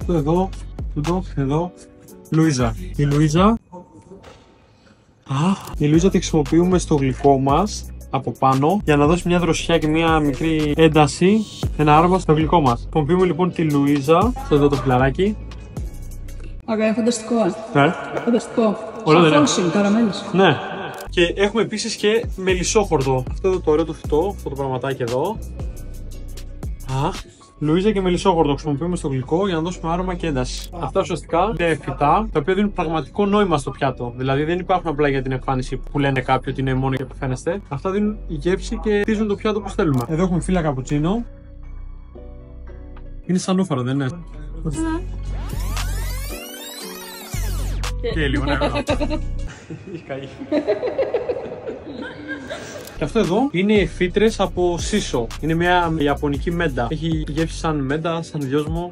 Αυτό εδώ, εδώ. Λουίζα. Η Λουίζα τη χρησιμοποιούμε στο γλυκό μας από πάνω για να δώσει μια δροσιά και μια μικρή ένταση, ένα άρωμα στο γλυκό μας. Χρησιμοποιούμε λοιπόν τη Λουίζα, αυτό εδώ το φιλαράκι. Ωραία, φανταστικό. Φανταστικό. Ωραίο, δεν είναι? Σαν καραμέλες. Ναι. Και έχουμε επίσης και μελισσόχορδο. Αυτό εδώ το ωραίο το φυτό, αυτό το πραγματάκι εδώ. Λουίζα και μελισσόχορδο χρησιμοποιούμε στο γλυκό για να δώσουμε άρωμα και ένταση. Αυτά ουσιαστικά είναι φυτά τα οποία δίνουν πραγματικό νόημα στο πιάτο. Δηλαδή δεν υπάρχουν απλά για την εμφάνιση που λένε κάποιοι ότι είναι μόνο για το φαίνεστε. Αυτά δίνουν γεύση και χτίζουν το πιάτο όπως θέλουμε. Εδώ έχουμε φύλλα καπουτσίνο. Είναι σαν ούφαρο, δεν είναι? Και λίγο νερό. Έχει καεί. Και αυτό εδώ είναι φύτρες από σίσο. Είναι μια ιαπωνική μέντα. Έχει γεύση σαν μέντα, σαν δυόσμο.